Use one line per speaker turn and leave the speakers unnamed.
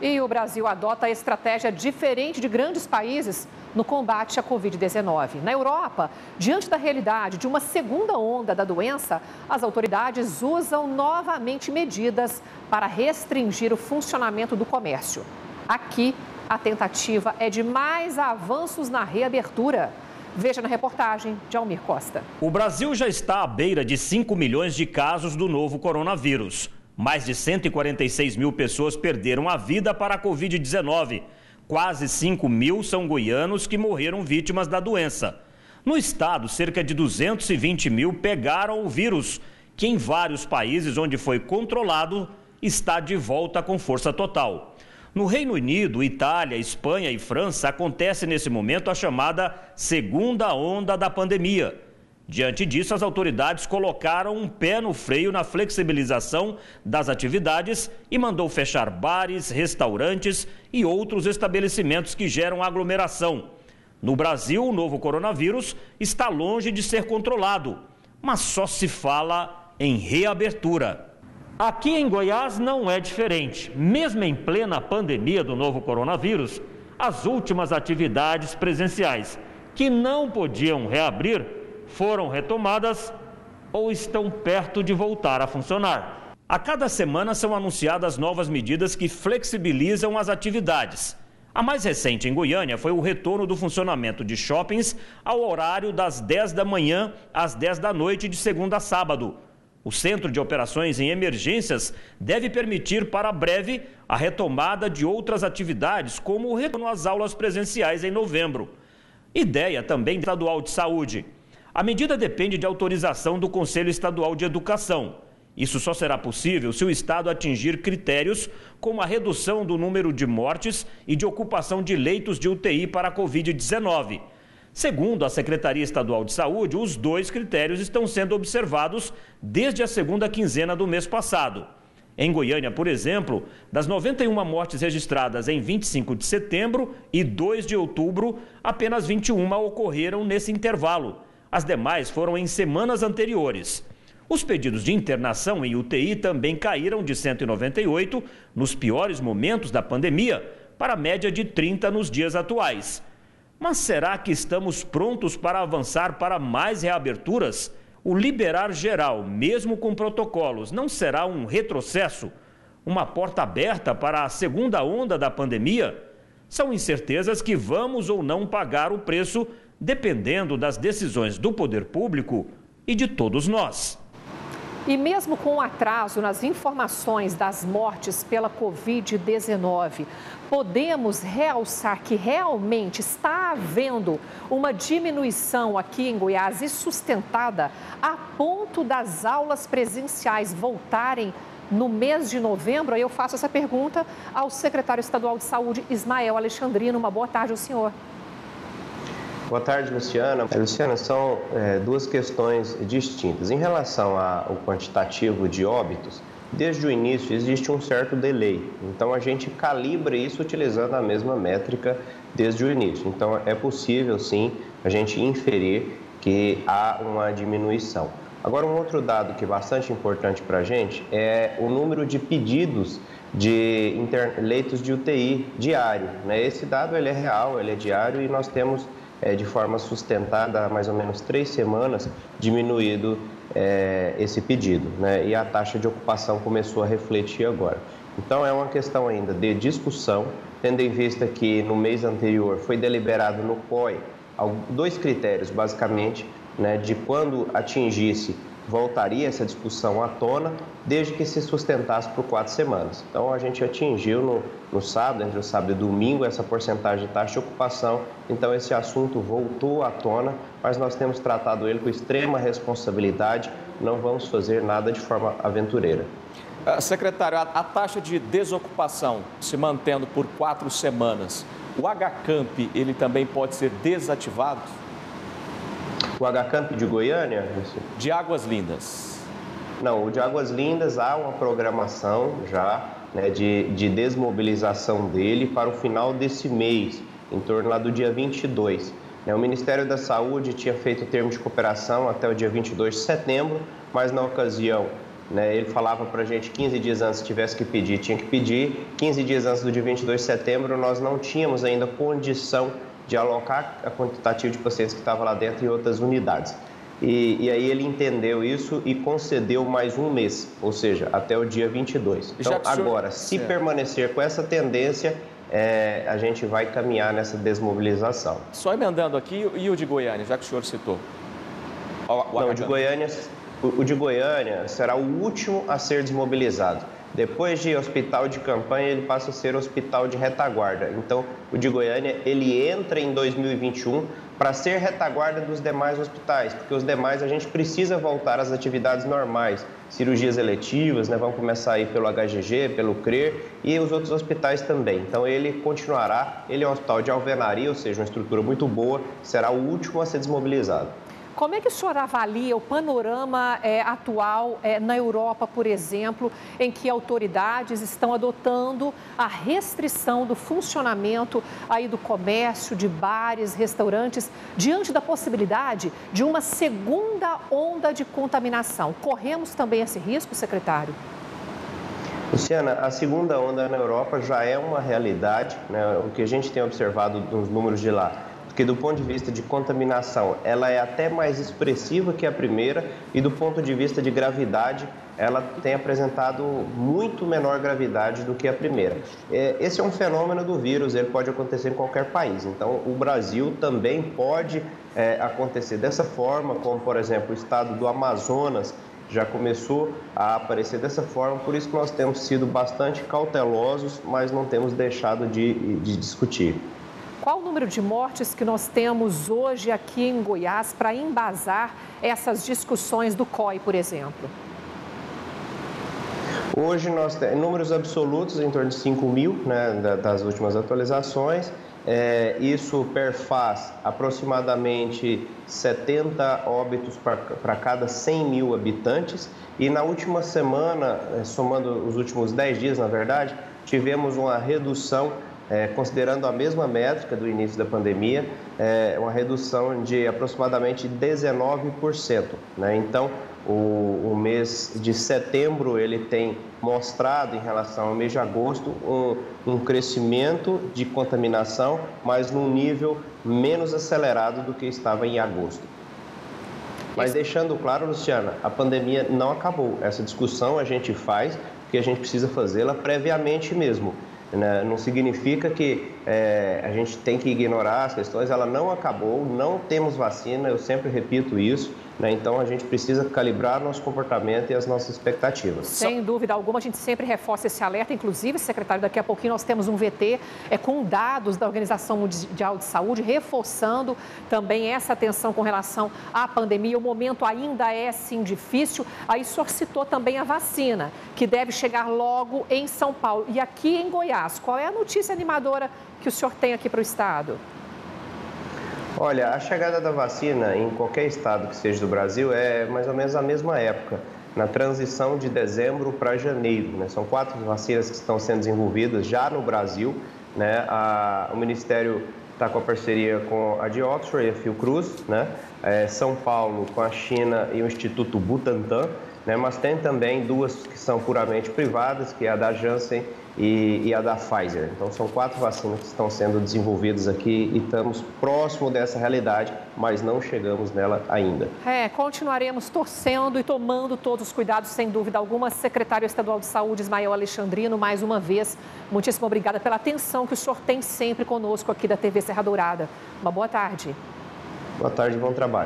E o Brasil adota estratégia diferente de grandes países no combate à Covid-19. Na Europa, diante da realidade de uma segunda onda da doença, as autoridades usam novamente medidas para restringir o funcionamento do comércio. Aqui, a tentativa é de mais avanços na reabertura. Veja na reportagem de Almir Costa.
O Brasil já está à beira de 5 milhões de casos do novo coronavírus. Mais de 146 mil pessoas perderam a vida para a Covid-19. Quase 5 mil são goianos que morreram vítimas da doença. No estado, cerca de 220 mil pegaram o vírus, que em vários países onde foi controlado está de volta com força total. No Reino Unido, Itália, Espanha e França acontece nesse momento a chamada segunda onda da pandemia. Diante disso, as autoridades colocaram um pé no freio na flexibilização das atividades e mandou fechar bares, restaurantes e outros estabelecimentos que geram aglomeração. No Brasil, o novo coronavírus está longe de ser controlado, mas só se fala em reabertura. Aqui em Goiás não é diferente. Mesmo em plena pandemia do novo coronavírus, as últimas atividades presenciais que não podiam reabrir foram retomadas ou estão perto de voltar a funcionar. A cada semana são anunciadas novas medidas que flexibilizam as atividades. A mais recente em Goiânia foi o retorno do funcionamento de shoppings ao horário das 10 da manhã às 10 da noite de segunda a sábado. O Centro de Operações em Emergências deve permitir para breve a retomada de outras atividades, como o retorno às aulas presenciais em novembro. Ideia também estadual de saúde. A medida depende de autorização do Conselho Estadual de Educação. Isso só será possível se o Estado atingir critérios como a redução do número de mortes e de ocupação de leitos de UTI para a Covid-19. Segundo a Secretaria Estadual de Saúde, os dois critérios estão sendo observados desde a segunda quinzena do mês passado. Em Goiânia, por exemplo, das 91 mortes registradas em 25 de setembro e 2 de outubro, apenas 21 ocorreram nesse intervalo. As demais foram em semanas anteriores. Os pedidos de internação em UTI também caíram de 198 nos piores momentos da pandemia para a média de 30 nos dias atuais. Mas será que estamos prontos para avançar para mais reaberturas? O liberar geral, mesmo com protocolos, não será um retrocesso? Uma porta aberta para a segunda onda da pandemia? São incertezas que vamos ou não pagar o preço, dependendo das decisões do poder público e de todos nós.
E mesmo com o atraso nas informações das mortes pela Covid-19, podemos realçar que realmente está havendo uma diminuição aqui em Goiás e sustentada a ponto das aulas presenciais voltarem no mês de novembro. Aí eu faço essa pergunta ao secretário estadual de saúde, Ismael Alexandrino. Uma boa tarde ao senhor.
Boa tarde, Luciana. Luciana, são duas questões distintas. Em relação ao quantitativo de óbitos, desde o início existe um certo delay. Então, a gente calibra isso utilizando a mesma métrica desde o início. Então, é possível, sim, a gente inferir que há uma diminuição. Agora, um outro dado que é bastante importante para a gente é o número de pedidos de leitos de UTI diário. Esse dado ele é real, ele é diário e nós temos de forma sustentada há mais ou menos 3 semanas diminuído esse pedido, E a taxa de ocupação começou a refletir agora. Então é uma questão ainda de discussão, tendo em vista que no mês anterior foi deliberado no COI 2 critérios basicamente, de quando atingisse voltaria essa discussão à tona, desde que se sustentasse por 4 semanas. Então, a gente atingiu no sábado, entre o sábado e domingo, essa porcentagem de taxa de ocupação. Então, esse assunto voltou à tona, mas nós temos tratado ele com extrema responsabilidade, não vamos fazer nada de forma aventureira.
Secretário, a taxa de desocupação se mantendo por 4 semanas, o HCamp, ele também pode ser desativado?
O HCamp de Goiânia?
De Águas Lindas.
Não, o de Águas Lindas há uma programação já de desmobilização dele para o final desse mês, em torno lá do dia 22. O Ministério da Saúde tinha feito o termo de cooperação até o dia 22 de setembro, mas na ocasião né? Ele falava para a gente 15 dias antes, se tivesse que pedir, tinha que pedir. 15 dias antes do dia 22 de setembro, nós não tínhamos ainda condição de alocar a quantitativo de pacientes que estava lá dentro em outras unidades. E aí ele entendeu isso e concedeu mais um mês, ou seja, até o dia 22. Então, agora, se permanecer com essa tendência, a gente vai caminhar nessa desmobilização.
Só emendando aqui, e o de Goiânia, já que o senhor citou?
Não, o de Goiânia será o último a ser desmobilizado. Depois de hospital de campanha, ele passa a ser hospital de retaguarda. Então, o de Goiânia, ele entra em 2021 para ser retaguarda dos demais hospitais, porque os demais a gente precisa voltar às atividades normais, cirurgias eletivas, né? Vamos começar aí pelo HGG, pelo CRER e os outros hospitais também. Então, ele continuará, ele é um hospital de alvenaria, ou seja, uma estrutura muito boa, será o último a ser desmobilizado.
Como é que o senhor avalia o panorama atual na Europa, por exemplo, em que autoridades estão adotando a restrição do funcionamento aí do comércio, de bares, restaurantes, diante da possibilidade de uma segunda onda de contaminação? Corremos também esse risco, secretário?
Luciana, a segunda onda na Europa já é uma realidade, né? O que a gente tem observado nos números de lá, porque do ponto de vista de contaminação, ela é até mais expressiva que a primeira e do ponto de vista de gravidade, ela tem apresentado muito menor gravidade do que a primeira. Esse é um fenômeno do vírus, ele pode acontecer em qualquer país. Então, o Brasil também pode acontecer dessa forma, como, por exemplo, o estado do Amazonas já começou a aparecer dessa forma, por isso que nós temos sido bastante cautelosos, mas não temos deixado de discutir.
Qual o número de mortes que nós temos hoje aqui em Goiás para embasar essas discussões do COI, por exemplo?
Hoje nós temos números absolutos em torno de 5 mil, né, das últimas atualizações. Isso perfaz aproximadamente 70 óbitos para cada 100 mil habitantes. E na última semana, somando os últimos 10 dias, na verdade, tivemos uma redução, considerando a mesma métrica do início da pandemia, uma redução de aproximadamente 19%. Né? Então, o mês de setembro ele tem mostrado, em relação ao mês de agosto, um crescimento de contaminação, mas num nível menos acelerado do que estava em agosto. Mas deixando claro, Luciana, a pandemia não acabou. Essa discussão a gente faz porque a gente precisa fazê-la previamente mesmo. Não significa que a gente tem que ignorar as questões, ela não acabou, não temos vacina, eu sempre repito isso, né? Então a gente precisa calibrar nosso comportamento e as nossas expectativas.
Sem dúvida alguma, a gente sempre reforça esse alerta, inclusive, secretário, daqui a pouquinho nós temos um VT com dados da Organização Mundial de Saúde, reforçando também essa atenção com relação à pandemia. O momento ainda é, sim, difícil. Aí o senhor citou também a vacina, que deve chegar logo em São Paulo. E aqui em Goiás, qual é a notícia animadora que o senhor tem aqui para o estado?
Olha, a chegada da vacina em qualquer estado que seja do Brasil é mais ou menos a mesma época, na transição de dezembro para janeiro. Né? São 4 vacinas que estão sendo desenvolvidas já no Brasil. Né? O Ministério está com a parceria com a de Oxford e a Fiocruz, né? São Paulo com a China e o Instituto Butantan, né? Mas tem também 2 que são puramente privadas, que é a da Janssen e a da Pfizer. Então, são 4 vacinas que estão sendo desenvolvidas aqui e estamos próximo dessa realidade, mas não chegamos nela ainda.
Continuaremos torcendo e tomando todos os cuidados, sem dúvida alguma. Secretário Estadual de Saúde, Ismael Alexandrino, mais uma vez, muitíssimo obrigada pela atenção que o senhor tem sempre conosco aqui da TV Serra Dourada. Uma boa tarde.
Boa tarde e bom trabalho.